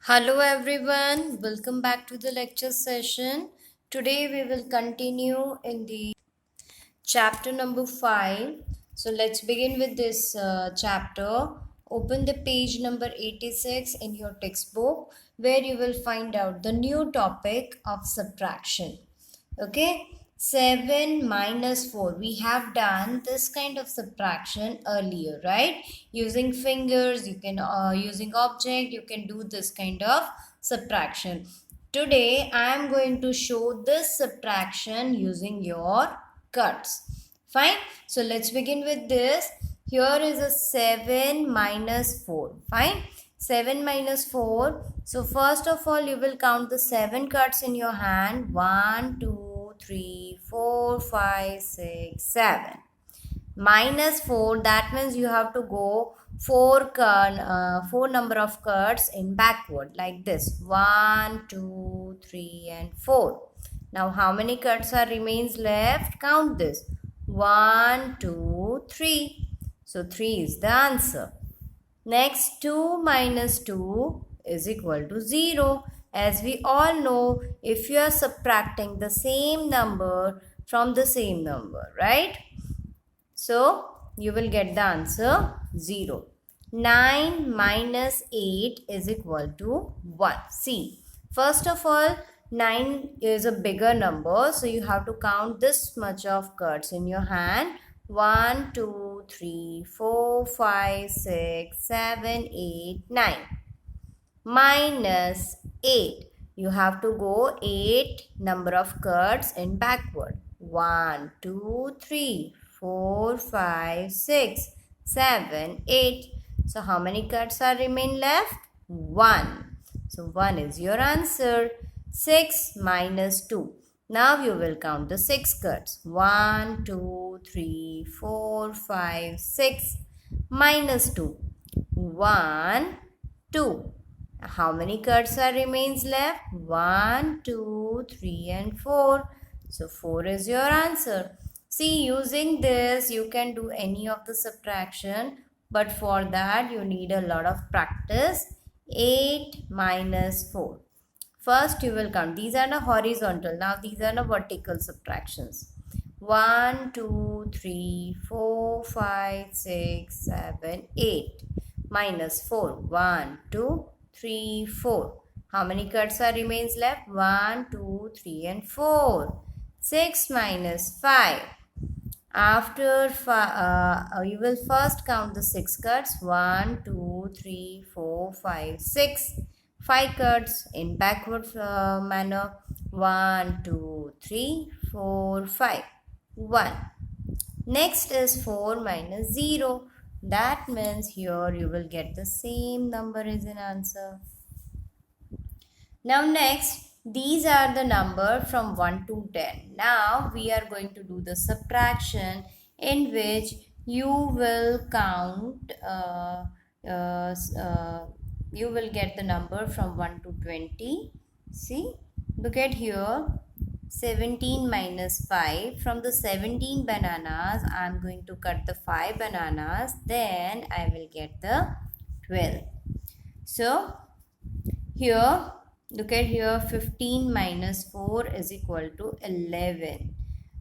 Hello everyone, welcome back to the lecture session. Today we will continue in the chapter number 5. So let's begin with this chapter. Open the page number 86 in your textbook where you will find out the new topic of subtraction. Okay, 7 minus 4. We have done this kind of subtraction earlier, right? Using fingers, you can using object, you can do this kind of subtraction. Today I am going to show this subtraction using your cuts. Fine. So let's begin with this. Here is a 7 minus 4. Fine. 7 minus 4. So first of all, you will count the 7 cuts in your hand. 1, 2, 3, 4, 5, 6, 7. Minus 4, that means you have to go 4 number of cuts in backward like this. 1, 2, 3 and 4. Now how many cuts are remains left? Count this. 1, 2, 3. So 3 is the answer. Next, 2 minus 2 is equal to 0. As we all know, if you are subtracting the same number from the same number, right? So, you will get the answer 0. 9 minus 8 is equal to 1. See, first of all, 9 is a bigger number. So, you have to count this much of cards in your hand. 1, 2, 3, 4, 5, 6, 7, 8, 9. Minus 8. You have to go 8 number of cards in backward. 1, 2, 3, 4, 5, 6, 7, 8. So how many cards are remain left? 1. So 1 is your answer. 6 minus 2. Now you will count the 6 cards. 1, 2, 3, 4, 5, 6. Minus 2. 1, 2. How many cards are remains left? 1, 2, 3 and 4. So 4 is your answer. See, using this you can do any of the subtraction, but for that you need a lot of practice. 8 minus 4. First you will count. These are the horizontal. Now these are the vertical subtractions. 1, 2, 3, 4, 5, 6, 7, 8. Minus 4. 1, 2, 3, 4. How many cards are remains left? 1, 2, 3 and 4. 6 minus 5. After you will first count the 6 cards. 1, 2, 3, 4, 5, 6. 5 cards in backward manner. 1, 2, 3, 4, 5. 1. Next is 4 minus 0. That means here you will get the same number as an answer. Now next, these are the number from 1 to 10. Now we are going to do the subtraction in which you will count, you will get the number from 1 to 20. See, look at here. 17 minus 5. From the 17 bananas, I am going to cut the 5 bananas. Then I will get the 12. So, here, look at here. 15 minus 4 is equal to 11.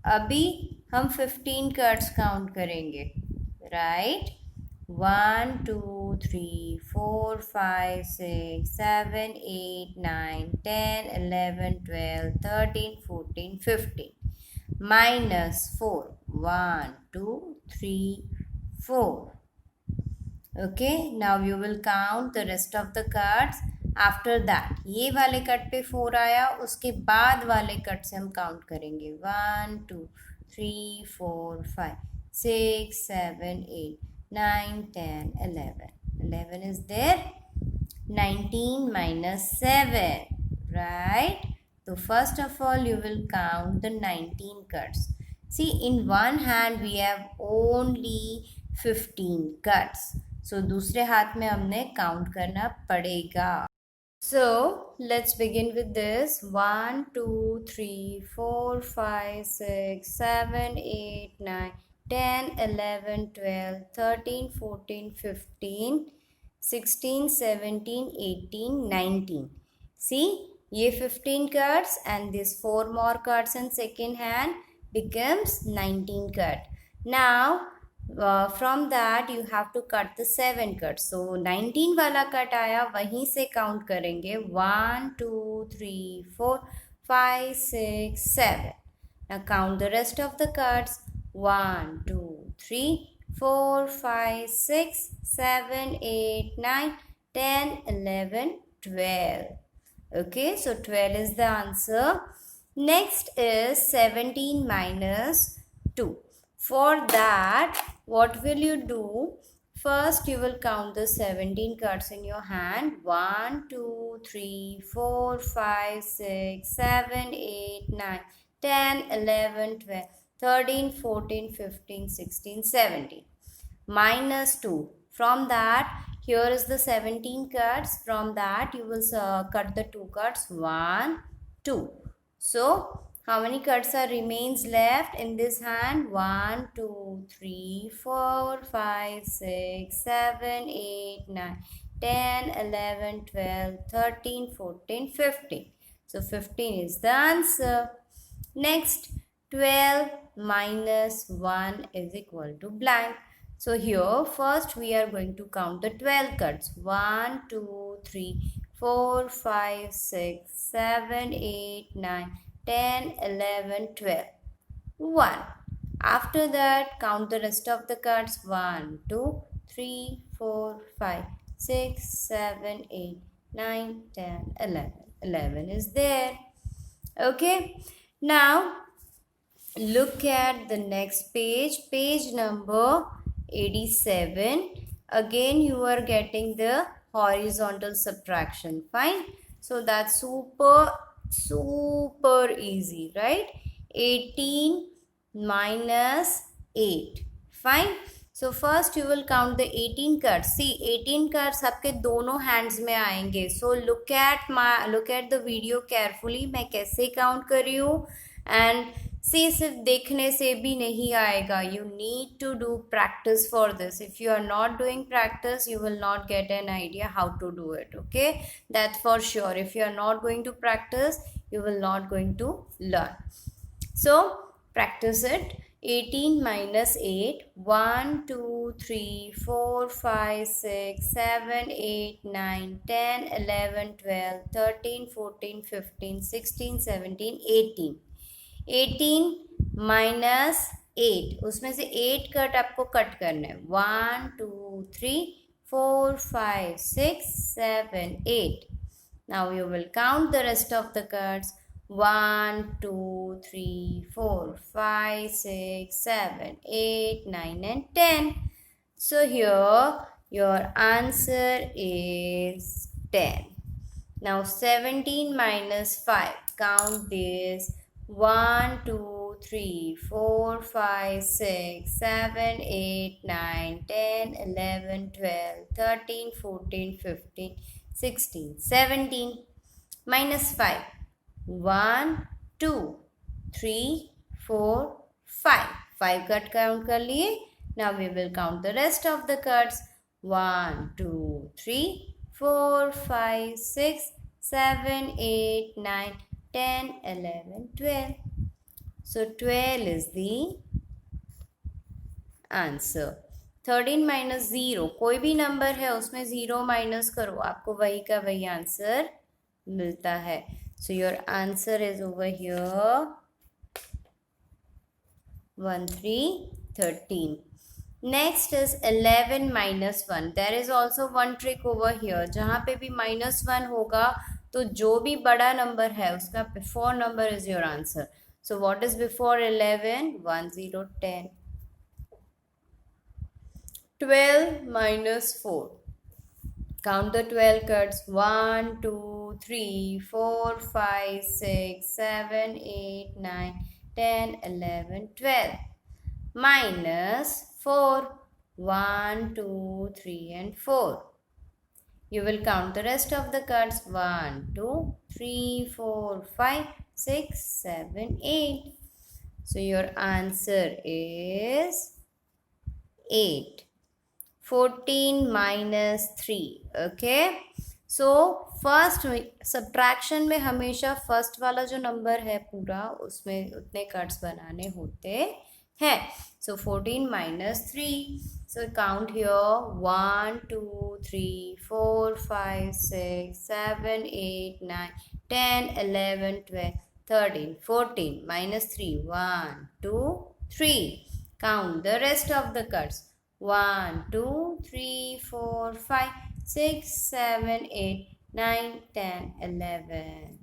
अभी हम 15 cards count करेंगे. Right? 1, 2, 3, 4, 5, 6, 7, 8, 9, 10, 11, 12, 13, 14, 15. Minus 4. 1, 2, 3, 4. Okay, now you will count the rest of the cards. After that, ये वाले cut पे 4 आया, उसके बाद वाले कट से हम काउंट करेंगे. 1, 2, 3, 4, 5, 6, 7, 8, 9, 10, 11. 11 is there. 19 minus 7. Right? So first of all, you will count the 19 cuts. See, in one hand we have only 15 cuts. So दूसरे हाथ में हमने count करना पड़ेगा. So let's begin with this. 1, 2, 3, 4, 5, 6, 7, 8, 9, 10, 11, 12, 13, 14, 15, 16, 17, 18, 19. See, ये 15 cards and this 4 more cards in second hand becomes 19 card. Now from that you have to cut the 7 cards. So 19 वाला cut आया, वहीं से count करेंगे 1, 2, 3, 4, 5, 6, 7. Now count the rest of the cards. 1, 2, 3, 4, 5, 6, 7, 8, 9, 10, 11, 12. Okay, so 12 is the answer. Next is 17 minus 2. For that, what will you do? First, you will count the 17 cards in your hand. 1, 2, 3, 4, 5, 6, 7, 8, 9, 10, 11, 12, 13, 14, 15, 16, 17. Minus 2. From that, here is the 17 cards. From that, you will cut the 2 cards. 1, 2. So, how many cards are remains left in this hand? 1, 2, 3, 4, 5, 6, 7, 8, 9, 10, 11, 12, 13, 14, 15. So, 15 is the answer. Next, 12 minus 1 is equal to blank. So here first we are going to count the 12 cards. 1, 2, 3, 4, 5, 6, 7, 8, 9, 10, 11, 12. 1. After that count the rest of the cards. 1, 2, 3, 4, 5, 6, 7, 8, 9, 10, 11. 11 is there. Okay. Now look at the next page. Page number 87. Again you are getting the horizontal subtraction. Fine. So that's super easy, right? 18 minus 8. Fine. So first you will count the 18 cards. See, 18 cards आपके दोनों hands में आएंगे. So look at the video carefully. मैं कैसे count कर रही हूँ and see, सिर्फ देखने से भी नहीं आएगा. You need to do practice for this. If you are not doing practice, you will not get an idea how to do it. Okay, that's for sure. If you are not going to practice, you will not going to learn. So practice it. 18 minus 8. 1, 2, 3, 4, 5, 6, 7, 8, 9, 10, 11, 12, 13, 14, 15, 16, 17, 18. 18 minus 8. उसमें से 8 cut आपको cut करना है. 1, 2, 3, 4, 5, 6, 7, 8. Now you will count the rest of the cards. 1, 2, 3, 4, 5, 6, 7, 8, 9 and 10. So here your answer is 10. Now 17 minus 5. Count this. 1, 2, 3, 4, 5, 6, 7, 8, 9, 10, 11, 12, 13, 14, 15, 16, 17. Minus 5. 1, 2, 3, 4, 5. 5 cut count कर लिए. Now we will count the rest of the cards. 1, 2, 3, 4, 5, 6, 7, 8, 9, 10, 11, 12. So 12 is the answer. 13 minus 0. कोई भी number है उसमें 0 minus करो, आपको वही का वही आंसर मिलता है. So your answer is over here. 1, 3, 13. Next is 11 minus 1. There is also one trick over here. जहाँ पे भी minus 1 होगा तो जो भी बड़ा नंबर है उसका before number is your answer. So what is before 11? 1, 0, 10. 12 minus 4. Count the 12 cards. 1, 2, 3, 4, 5, 6, 7, 8, 9, 10, 11, 12. Minus 4. 1, 2, 3 and 4. You will count the rest of the cards. 1, 2, 3, 4, 5, 6, 7, 8. So your answer is 8. 14 minus 3. Okay, so first subtraction में हमेशा first वाला जो number है पूरा उसमें उतने cuts बनाने होते हैं. So 14 minus 3. So count here 1, 2, 3, 4, 5, 6, 7, 8, 9, 10, 11, 12, 13, 14 minus 3. 1, 2, 3. Count the rest of the cuts. 1, 2, 3, 4, 5, 6, 7, 8, 9, 10, 11.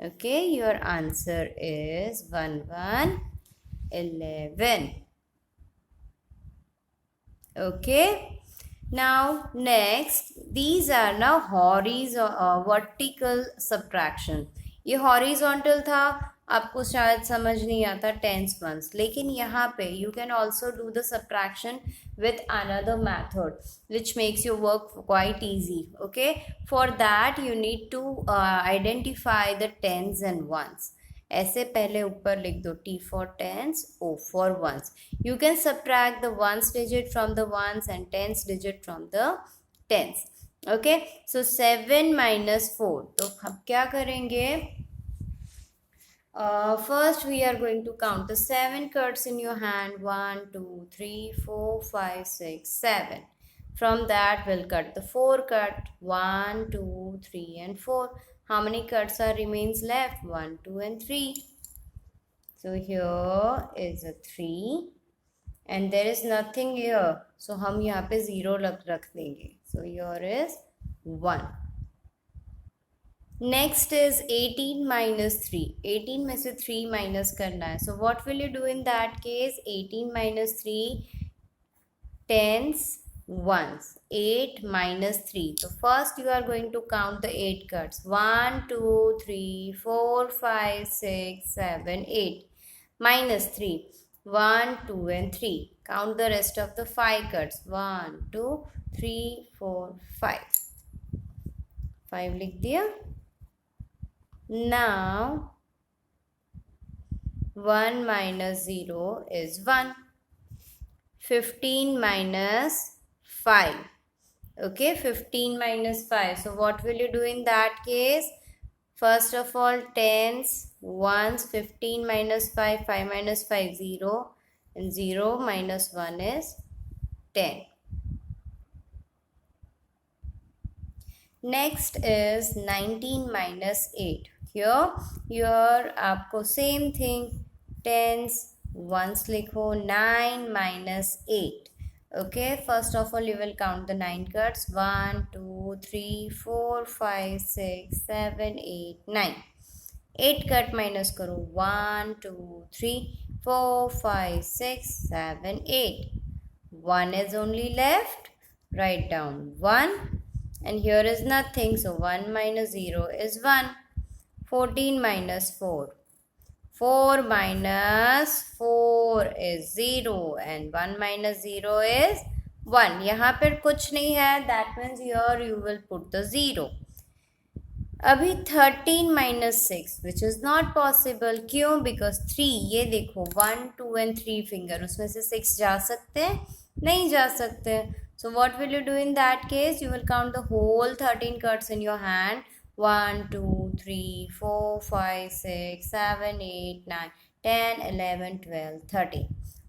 Okay, your answer is 1, 1, 11. Okay, now next, these are now vertical subtraction. ये horizontal था, आपको शायद समझ नहीं आता tens ones, लेकिन यहाँ पे you can also do the subtraction with another method which makes your work quite easy. Okay, for that you need to identify the tens and ones. ऐसे पहले ऊपर लिख दो T for tens, O for ones. You can subtract the ones digit from the ones and tens digit from the tens. Okay, so 7 minus 4. तो हम क्या करेंगे? First we are going to count the 7 cards in your hand. 1, 2, 3, 4, 5, 6, 7. From that we'll cut the 4 cut. 1, 2, 3 and 4. How many cuts are remains left? 1, 2 and 3. So here is a 3 and there is nothing here. So हम यहाँ पे 0 रख देंगे. So here is 1. Next is 18 minus 3. 18 में से 3 minus करना है. So what will you do in that case? 18 minus 3, tens, ones. 8 minus 3. So first you are going to count the 8 cuts. 1, 2, 3, 4, 5, 6, 7, 8. Minus 3. 1, 2 and 3. Count the rest of the 5 cuts. 1, 2, 3, 4, 5. 5 लिख दिया. Now 1 minus 0 is 1. 15 minus 5. Okay, 15 minus 5. So what will you do in that case? First of all, tens, ones. 15 minus 5, 5 minus 5, 0. And 0 minus 1 is 10. Next is 19 minus 8. Here आपको same thing, tens, ones लिखो. 9 minus 8. Okay, first of all you will count the 9 cuts. 1, 2, 3, 4, 5, 6, 7, 8, 9. 8 cut minus करो. 1, 2, 3, 4, 5, 6, 7, 8. 1 is only left. Write down 1. And here is nothing. So 1 minus 0 is 1. 14 minus 4. 4 minus 4 is 0 and 1 minus 0 is 1. यहाँ पर कुछ नहीं है. That means here you will put the 0. अभी 13 minus 6 which is not possible. क्यों? Because 3, ये देखो 1, 2 and 3 finger, उसमें से 6 जा सकते हैं? नहीं जा सकते. So what will you do in that case? You will count the whole 13 cards in your hand. 1, 2, 3, 4, 5, 6, 7, 8, 9, 10, 11, 12, 13.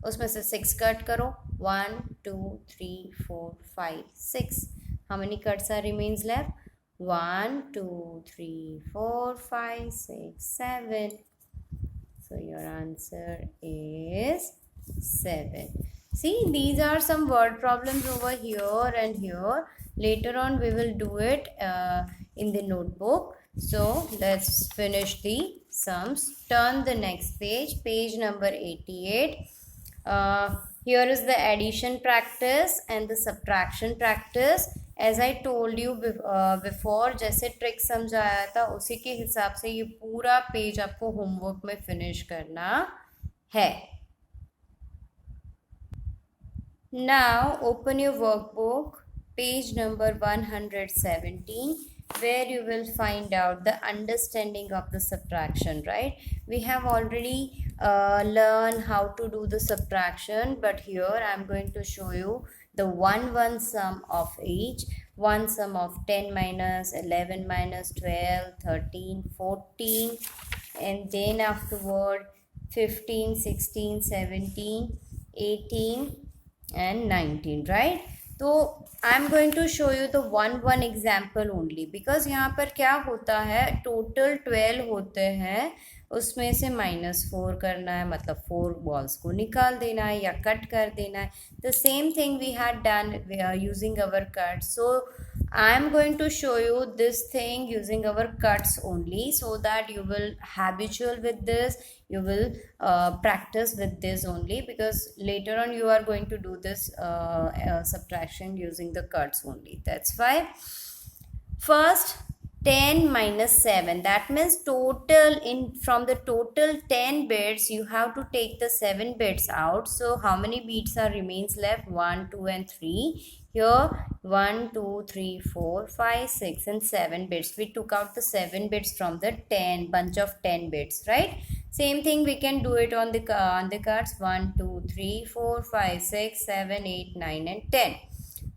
उसमें से 6 cut करो. 1, 2, 3, 4, 5, 6. How many cuts are remains left? 1, 2, 3, 4, 5, 6, 7. So your answer is 7. See, these are some word problems over here and here. Later on we will do it in the notebook. So let's finish the sums. Turn the next page, page number 88. Here is the addition practice and the subtraction practice. As I told you before, जैसे trick समझाया था उसी के हिसाब से ये पूरा page आपको होमवर्क में फिनिश करना है. Now open your workbook, page number 117, where you will find out the understanding of the subtraction, right? We have already learned how to do the subtraction, but here I am going to show you the 1 sum of each. 1 sum of 10 minus 11 minus 12, 13, 14, and then afterward 15, 16, 17, 18 and 19, right? तो I am going to show you the one example only, because यहाँ पर क्या होता है, total 12 होते हैं, उसमें से -4 करना है, मतलब 4 बॉल्स को निकाल देना है या कट कर देना है. The same thing we had done using our cut. So I am going to show you this thing using our cuts only, so that you will habitual with this, you will practice with this only, because later on you are going to do this subtraction using the cuts only. That's why first 10 minus 7, that means total, in from the total 10 bits you have to take the 7 bits out. So how many bits are remains left? 1, 2 and 3. Here 1, 2, 3, 4, 5, 6 and 7 bits. We took out the 7 bits from the 10 bunch of 10 bits, right? Same thing we can do it on the cards. 1, 2, 3, 4, 5, 6, 7, 8, 9 and 10.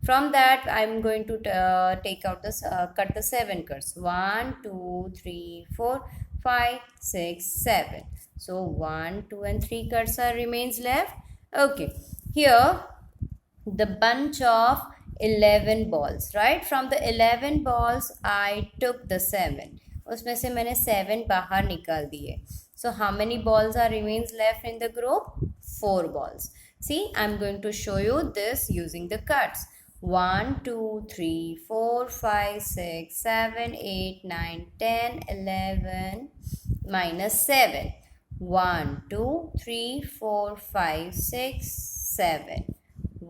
From that I am going to take out this cut the 7 cards. 1, 2, 3, 4, 5, 6, 7. So 1, 2 and 3 cards are remains left. Okay, here the bunch of 11 balls, right? From the 11 balls I took the 7. उसमें से मैंने 7 बाहर निकाल दिए. So how many balls are remains left in the group? 4 balls. See, I'm going to show you this using the cuts. 1, 2, 3, 4, 5, 6, 7, 8, 9, 10, 11, minus 7. 1, 2, 3, 4, 5, 6, 7.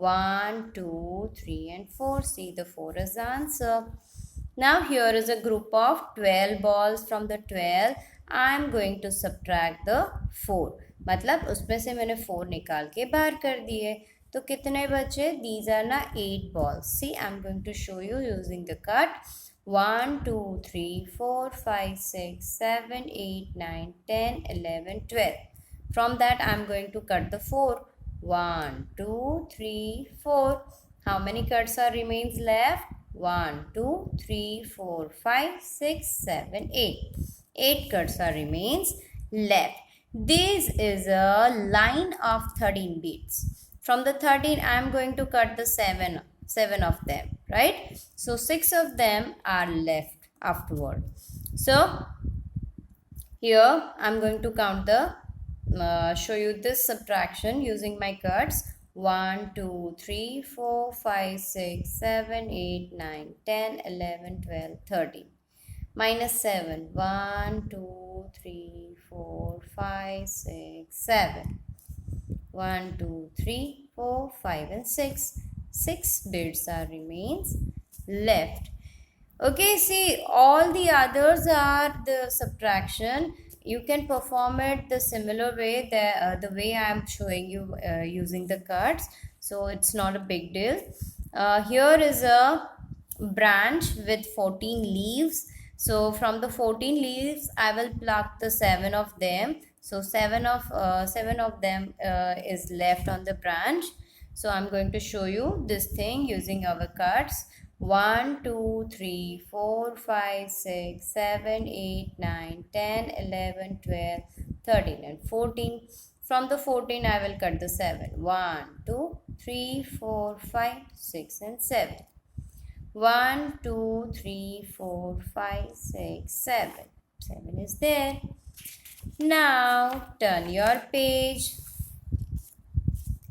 1, 2, 3 and 4. See, the 4 is the answer. Now here is a group of 12 balls. From the 12 I am going to subtract the 4. मतलब उसमें से मैंने 4 निकाल के बाहर कर दिए. तो कितने बचे? These are ना 8 balls. See, I am going to show you using the cut. 1, 2, 3, 4, 5, 6, 7, 8, 9, 10, 11, 12. From that I am going to cut the 4. 1, 2, 3, 4. How many cuts are remains left? 1, 2, 3, 4, 5, 6, 7, 8. 8 cuts are remains left. This is a line of 13 beads. From the 13 I am going to cut the 7 of them, right? So 6 of them are left afterward. So here I am going to count the show you this subtraction using my cuts. 1, 2, 3, 4, 5, 6, 7, 8, 9, 10, 11, 12, 13. Minus 7. 1, 2, 3, 4, 5, 6, 7. 1, 2, 3, 4, 5 and 6. 6 bits are remains left. Okay, see, all the others are the subtraction. You can perform it the similar way, the way I am showing you using the cuts. So it's not a big deal. Here is a branch with 14 leaves. So from the 14 leaves I will pluck the 7 of them. So 7 of them is left on the branch. So I'm going to show you this thing using our cuts. 1, 2, 3, 4, 5, 6, 7, 8, 9, 10, 11, 12, 13 and 14. From the 14 I will cut the 7. 1, 2, 3, 4, 5, 6 and 7. 1, 2, 3, 4, 5, 6, 7. 7 is there. Now turn your page.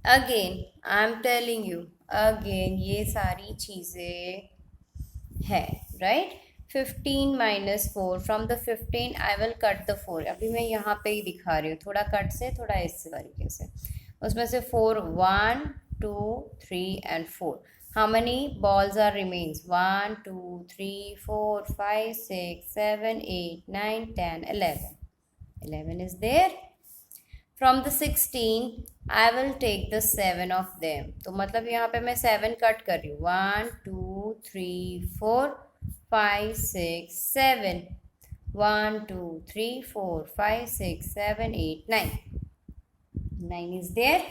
Again I am telling you, again ये सारी चीज़ें है, right? 15 minus 4. From the 15 I will cut the 4. अभी मैं यहाँ पे ही दिखा रही हूँ, थोड़ा कट से, थोड़ा इस तरीके से. उसमें से 4, 1, 2, 3 and 4. How many balls are remains? 1, 2, 3, 4, 5, 6, 7, 8, 9, 10, 11. 11 is there. From the 16 I will take the 7 of them. तो मतलब यहाँ पे मैं 7 कट कर रही हूँ. 1, 2, 3, 4, 5, 6, 7. 1, 2, 3, 4, 5, 6, 7, 8, 9. 9 is there.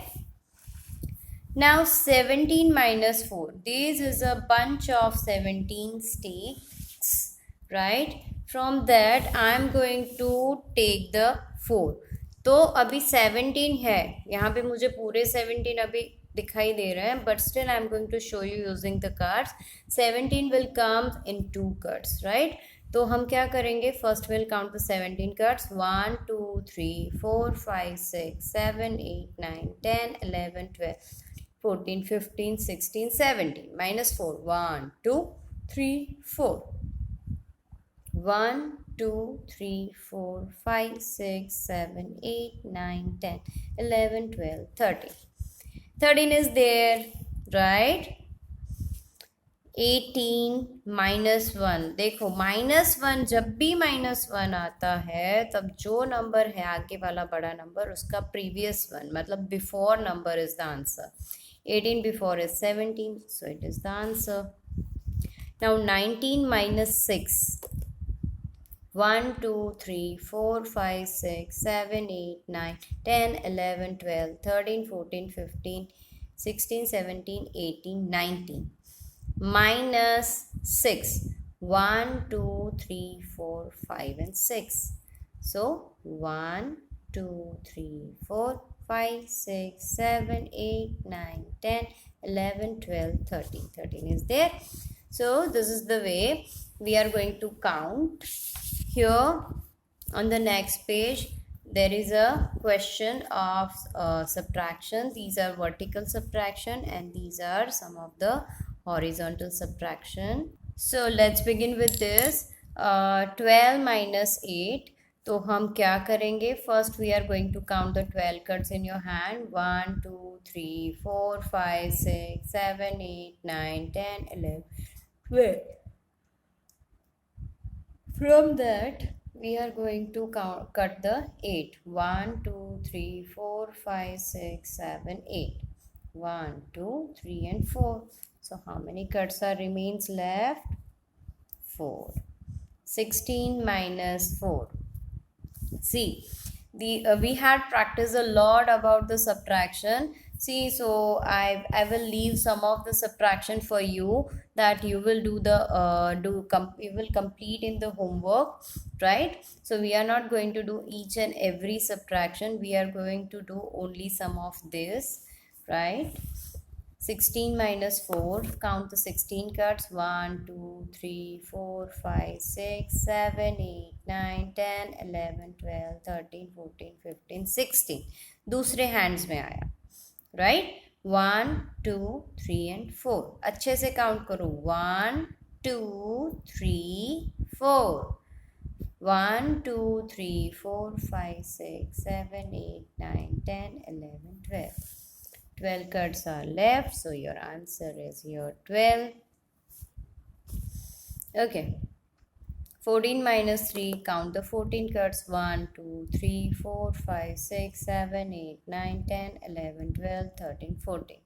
Now 17 minus 4. This is a bunch of 17 sticks, right? From that I am going to take the 4. तो अभी 17 है, यहाँ पे मुझे पूरे 17 अभी दिखाई दे रहे हैं, but still I am going to show you using the cards. 17 will come in 2 cards, right? तो हम क्या करेंगे, first will count the 17 cards. 1 2 3 4 5 6 7 8 9 10 11 12 14 15 16 17 minus 4. 1 2 3 4. 1 2 3 4 5 6 7 8 9 10 11 12 13. 13 is there, right? 18 minus 1. देखो -1, जब भी -1 आता है तब जो नंबर है आगे वाला बड़ा नंबर उसका प्रीवियस वन मतलब before number is the answer. 18 before is 17, so it is the answer. Now 19 minus 6. 1 2 3 4 5 6 7 8 9 10 11 12 13 14 15 16 17 18 19. Minus 6. 1 2 3 4 5 and 6. So 1 2 3 4 5 6 7 8 9 10 11 12 13. 13 is there. So this is the way we are going to count. Here on the next page there is a question of subtraction. These are vertical subtraction and these are some of the horizontal subtraction. So let's begin with this. 12 minus 8. तो हम क्या करेंगे, first we are going to count the 12 cards in your hand. 1 2 3 4 5 6 7 8 9 10 11 12. From that we are going to cut the 8. 1 2 3 4 5 6 7 8. 1 2 3 and 4. So how many cuts are remains left? 4. 16 minus 4. See, we had practiced a lot about the subtraction. See, so I will leave some of the subtraction for you that you will do the you will complete in the homework, right? So we are not going to do each and every subtraction. We are going to do only some of this, right? 16 minus 4. Count the 16 cards. 1 2 3 4 5 6 7 8 9 10 11 12 13 14 15 16. दूसरे hands में आया, right? 1 2 3 and 4. अच्छे से count करो. 1 2 3 4. 1 2 3 4 5 6 7 8 9 10 11 12. 12 cards are left, so your answer is here 12. Okay. 14 minus 3. Count the 14 cards. 1 2 3 4 5 6 7 8 9 10 11 12 13 14.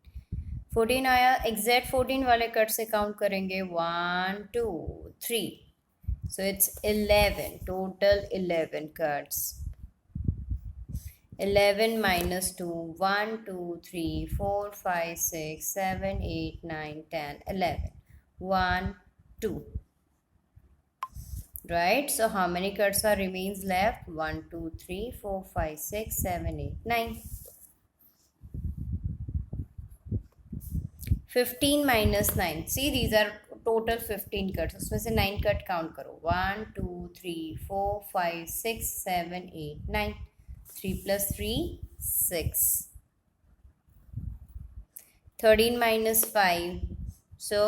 14 आया. Exact 14 वाले card से count करेंगे. 1 2 3. So it's 11. Total 11 cards. 11 minus 2. 1 2 3 4 5 6 7 8 9 10 11. 1 2. Right? So how many cards are remains left? 1 2 3 4 5 6 7 8 9. 15 minus 9. See, these are total 15 cards. उसमें से 9 cut count करो. 1 2 3 4 5 6 7 8 9. 3 plus 3 6. 13 minus 5. So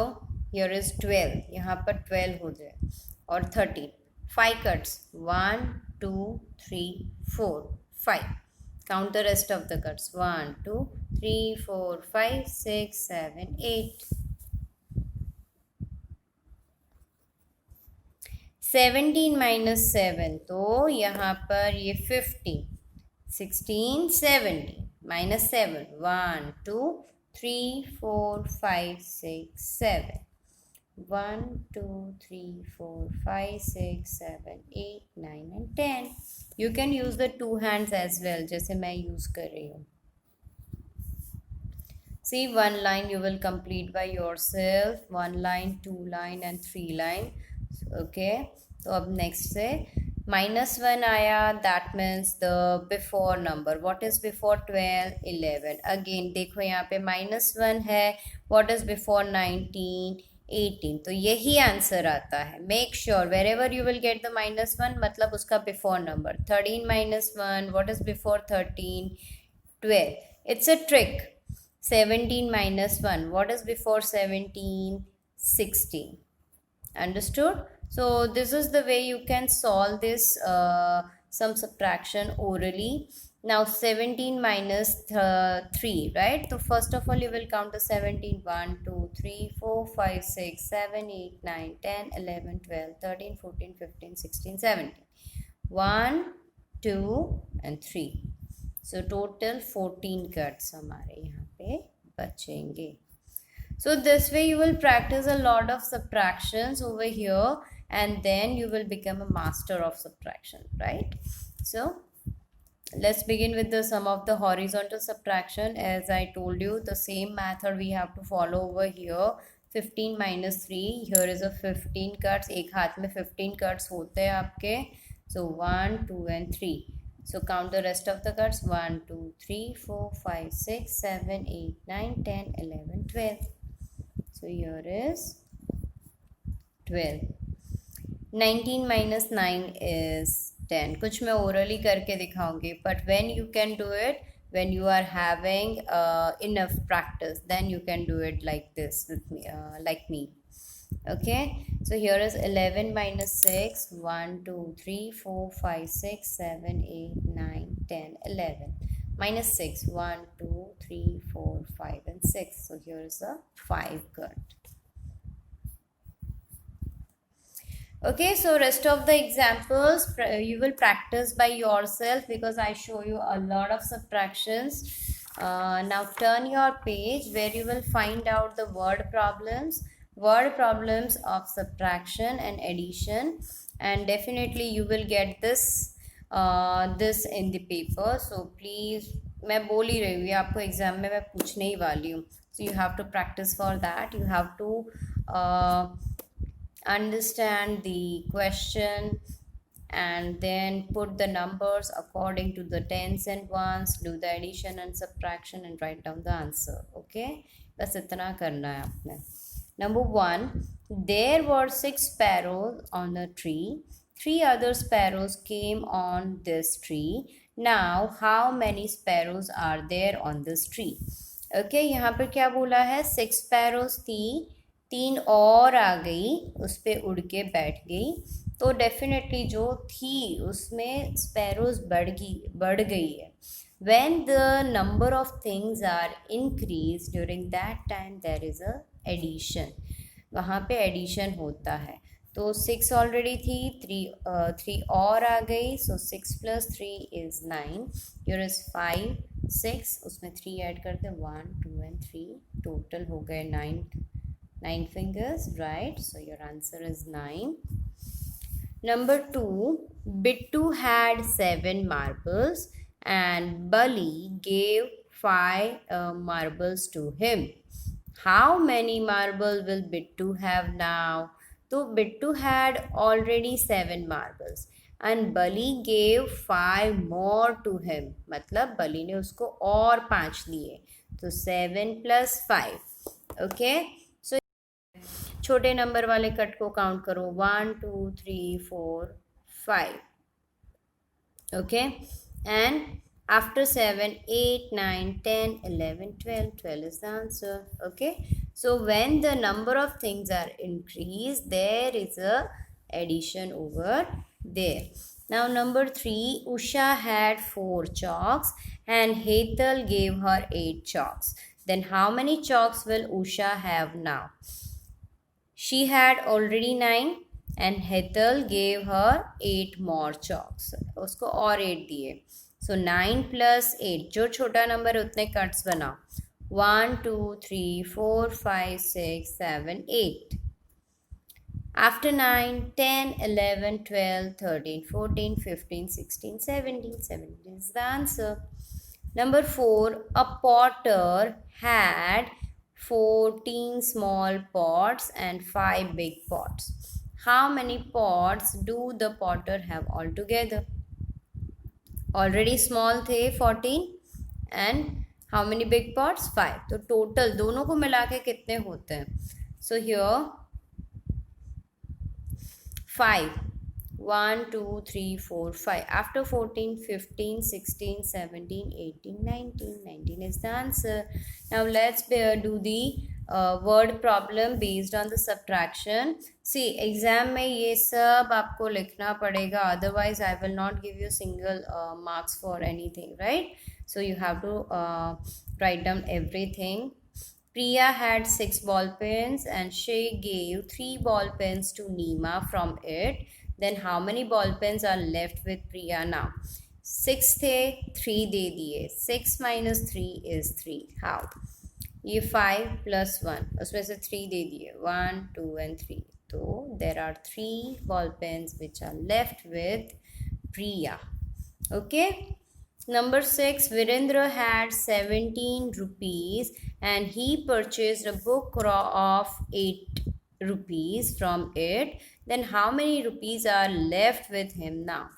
here is 12. यहाँ पर 12 हो जाए. और 13. 5 cuts. 1 2 3 4 5. Count the rest of the cuts. 1 2 3 4 5 6 7 8. 17 minus 7. तो यहाँ पर ये 15. 16 17 minus 7. 1 2 3 4 5 6 7. 1 2 3 4 5 6 7 8 9 and 10. You can use the two hands as well, जैसे मैं यूज कर रही हूँ. See, one line you will complete by yourself, one line, two line and three line. Okay, so अब next से -1 आया, that means the before number. What is before 12? 11. Again देखो यहाँ पे -1 है. What is before 19? 18. तो यही आंसर आता है. Make sure wherever you will get the -1 मतलब उसका before number. 13 -1. What is before 13? 12. It's a trick. 17 -1. What is before 17? 16. Understood? So this is the way you can solve this some subtraction orally. Now 17 minus 3, right? So first of all you will count the 17. 1 2 3 4 5 6 7 8 9 10 11 12 13 14 15 16 17. 1 2 and 3. So total 14 cuts हमारे यहाँ पे बचेंगे. So this way you will practice a lot of subtractions over here and then you will become a master of subtraction, right? So let's begin with the sum of the horizontal subtraction. As I told you, the same method we have to follow over here. 15 minus 3. Here is a 15 cuts. एक हाथ में 15 cuts होते हैं आपके. So 1, 2 and 3. So count the rest of the cuts. 1, 2, 3, 4, 5, 6, 7, 8, 9, 10, 11, 12. So here is 12. 19 minus 9 is 10. कुछ मैं orally करके दिखाऊंगी. But when you can do it, when you are having enough practice, then you can do it like this with me, like me. Okay. So here is 11 minus 6. 1, 2, 3, 4, 5, 6, 7, 8, 9, 10, 11. Minus 6. 1, 2, 3, 4, 5 and 6. So here is a 5 cut. Okay, so rest of the examples you will practice by yourself because I show you a lot of subtractions. Now turn your page where you will find out the word problems of subtraction and addition, and definitely you will get this in the paper. So please, मैं बोल ही रही हूँ आपको exam में मैं पूछने ही वाली हूँ. So you have to practice for that. You have to understand the question and then put the numbers according to the tens and ones, do the addition and subtraction and write down the answer. Okay, बस इतना करना है आपने. Number 1, there were 6 sparrows on a tree. 3 other sparrows came on this tree. Now how many sparrows are there on this tree? Okay, यहाँ पर क्या बोला है? 6 sparrows थी, 3 और आ गई, उस पर उड़ के बैठ गई. तो डेफिनेटली जो थी उसमें स्पैरोज बढ़ गई है. When the number of things are increased, during that time there is a addition. वहाँ पे addition होता है. तो 6 ऑलरेडी थी, 3 और आ गई. So 6 plus 3 is 9. Here is 5, 6, उसमें 3 ऐड करते 1, 2 and 3. टोटल हो गए 9 fingers, right? So your answer is 9. Number 2, Bittu had 7 marbles and Bali gave 5 marbles to him. How many marbles will Bittu have now? So Bittu had already 7 marbles and Bali gave 5 more to him. मतलब बली ने उसको और 5 दिए. तो 7 plus 5. Okay. छोटे number वाले cut को count करो. 1, 2, 3, 4, 5. Okay, and after 7, 8, 9, 10, 11, 12. 12 is the answer. Okay, so when the number of things are increased, there is a addition over there. Now number 3, Usha had 4 chalks and Hetal gave her 8 chalks. Then how many chalks will Usha have now? She had already 9 and Hetal gave her 8 more chalks. उसको और 8 दिए. So 9 plus 8. जो छोटा number है उतने cuts बनाओ. 1, 2, 3, 4, 5, 6, 7, 8. After 9, 10, 11, 12, 13, 14, 15, 16, 17. 17 is the answer. Number 4, a potter had 14 small pots and 5 big pots. How many pots do the potter have altogether? Already small थे 14 and how many big pots? 5. तो total दोनों को मिला के कितने होते हैं? So here 5. 1, 2, 3, 4, 5. After 14, 15, 16, 17, 18, 19. 19 is the answer. Now let's do the word problem based on the subtraction. See, exam में ये सब आपको लिखना पड़ेगा. Otherwise, I will not give you single marks for anything, right? So you have to write down everything. Priya had 6 ball pens and she gave 3 ball pens to Neema from it. Then how many ball pens are left with Priya now? 6 थे, 3 दे दिए. 6 minus 3 is 3. How? ये 5 plus 1. उसमें से 3 दे दिए. 1, 2 and 3. So there are 3 ball pens which are left with Priya. Okay? Number 6, Virendra had 17 rupees and he purchased a book of 8 rupees from it. Then how many rupees are left with him now?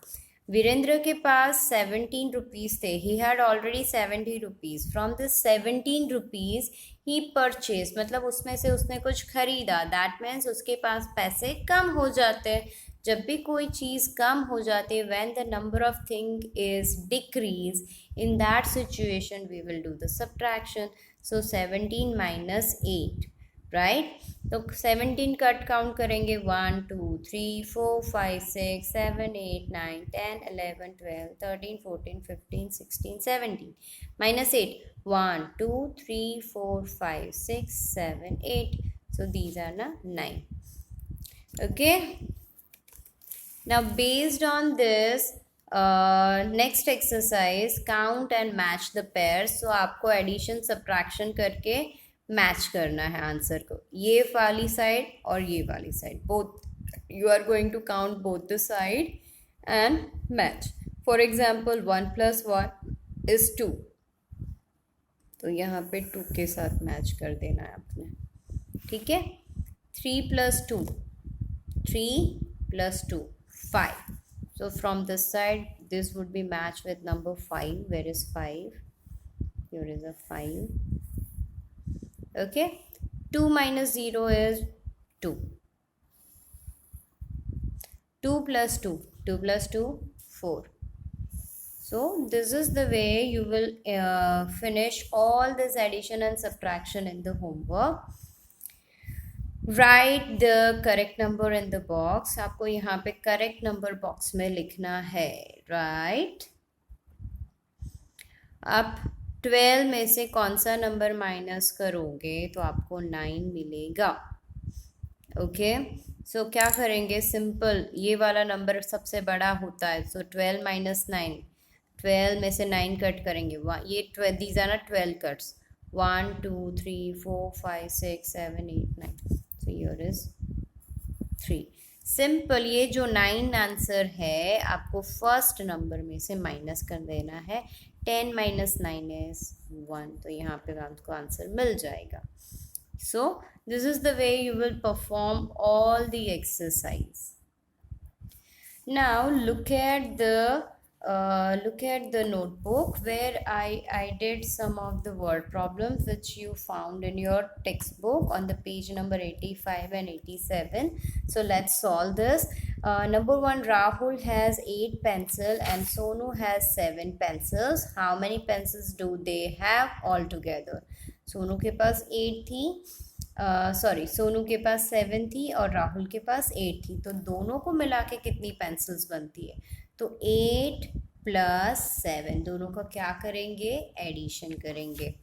Virendra के पास 17 rupees थे. He had already 70 rupees. From this 17 rupees he purchased, मतलब उसमें से उसने कुछ खरीदा. That means उसके पास पैसे कम हो जाते हैं. जब भी कोई चीज़ कम हो जाती है, when the number of thing is decrease, in that situation we will do the subtraction. So 17 minus 8, right? तो 17 कट काउंट करेंगे. 1, 2, 3, 4, 5, 6, 7, 8, 9, 10, 11, 12, 13, 14, 15, 16, 17. Minus 8. 1, 2, 3, 4, 5, 6, 7, 8. So these are 9. Okay. Now based on this, next exercise, count and match the pairs. So आपको addition subtraction करके match करना है answer को. ये वाली side और ये वाली side, both you are going to count both the side and match. For example 1 plus 1 is 2. तो यहाँ पे 2 के साथ मैच कर देना है आपने. ठीक है. 3 plus 2, 3 plus 2, 5. So from this side this would be matched with number 5. Where is 5? Here is a 5. Okay. 2 minus 0 is 2. 2 plus 2, 2 plus 2, 4. So this is the way you will finish all this addition and subtraction in the homework. Write the correct number in the box. आपको यहाँ पे correct number box में लिखना है, right? आप 12 में से कौन सा नंबर माइनस करोगे तो आपको 9 मिलेगा. ओके. सो क्या करेंगे? सिंपल, ये वाला नंबर सबसे बड़ा होता है. सो 12 minus 9, 12 में से 9 कट करेंगे. ये 12, these are 12 cuts. 1, 2, 3, 4, 5, 6, 7, 8, 9. So here is 3. Simple. ये जो 9 आंसर है आपको फर्स्ट नंबर में से माइनस कर देना है. 10 minus 9 is 1. तो यहाँ पे आपको आंसर मिल जाएगा. So this is the way you will perform all the exercise. Now look at the notebook where I did some of the word problems which you found in your textbook on the page number 85 and 87. So let's solve this. Number 1, Rahul has 8 pencils and Sonu has 7 pencils. How many pencils do they have altogether? Sonu के पास 8 थी, सोनू के पास 7 थी और राहुल के पास 8 थी. तो दोनों को मिला के कितनी पेंसिल्स बनती है? तो 8 plus 7, दोनों का क्या करेंगे? एडिशन करेंगे.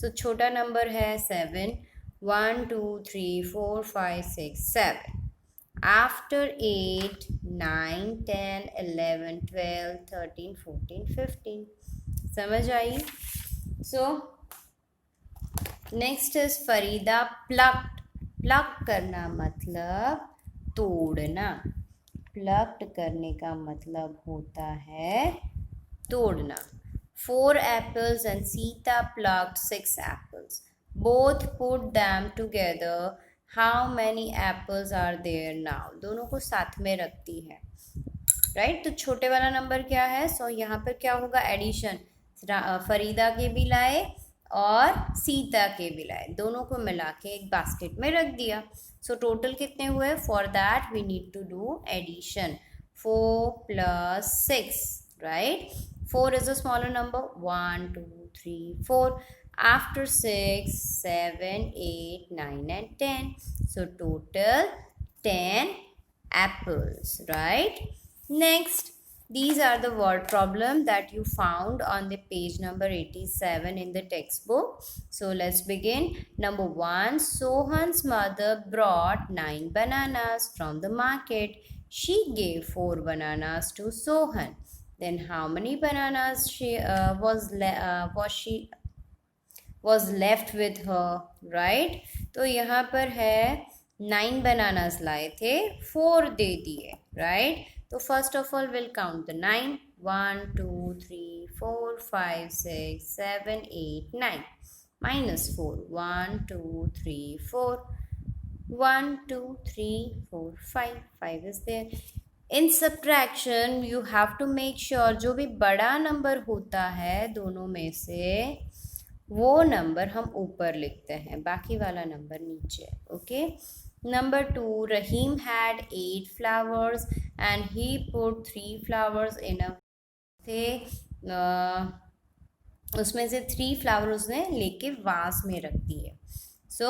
सो छोटा नंबर है 7. 1, 2, 3, 4, 5, 6, 7. After 8, 9, 10, 11, 12, 13, 14, 15. समझ आई? So next is Farida plucked. Pluck करना मतलब तोड़ना. प्लक्ड करने का मतलब होता है तोड़ना. 4 apples and Sita plucked 6 apples. Both put them together. How many apples are there now? दोनों को साथ में रखती है, राइट। तो छोटे वाला नंबर क्या है? सो यहाँ पर क्या होगा? एडिशन। फरीदा के भी लाए और सीता के भी लाए, दोनों को मिला के एक बास्केट में रख दिया। सो टोटल कितने हुए? For that we need to do addition. 4 + 6, right. 4 is a smaller number. 1 2 3 4. After 6 7 8 9 and 10. So total 10 apples, right? Next, these are the word problem that you found on the page number 87 in the textbook. So let's begin. Number 1, Sohan's mother brought 9 bananas from the market. She gave 4 bananas to Sohan. Then how many bananas was left with her, right? तो यहाँ पर है 9 bananas लाए थे, 4 दे दिए, right? तो first of all we'll count the 9. 1 2 3 4 5 6 7 8 9. Minus 4. 1 2 3 4. 1 2 3 4 5. 5 is there. In subtraction you have to make sure जो भी बड़ा नंबर होता है दोनों में से वो नंबर हम ऊपर लिखते हैं, बाकी वाला नंबर नीचे, okay. Number 2, Rahim had 8 flowers and he put 3 flowers in a उसमें से 3 फ्लावर उसने लेके वास में रख दिए। सो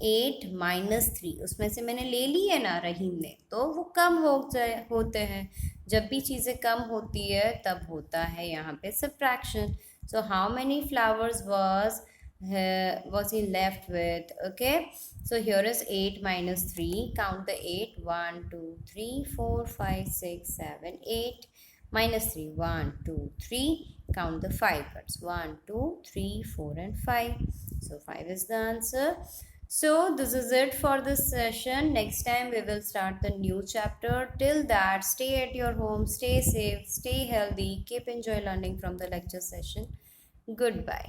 8 - 3 उसमें से मैंने ले ली है ना रहीम ने, तो वो कम होते हैं। जब भी चीज़ें कम होती है तब होता है यहाँ पे subtraction. So how many flowers was he left with? Okay, so here is 8 - 3. Count the 8. 1 2 3 4 5 6 7 8. Minus 3. 1 2 3. Count the 5 parts. 1 2 3 4 and 5. So 5 is the answer. So this is it for this session. Next time we will start the new chapter. Till that, stay at your home, stay safe, stay healthy, keep enjoy learning from the lecture session. Goodbye.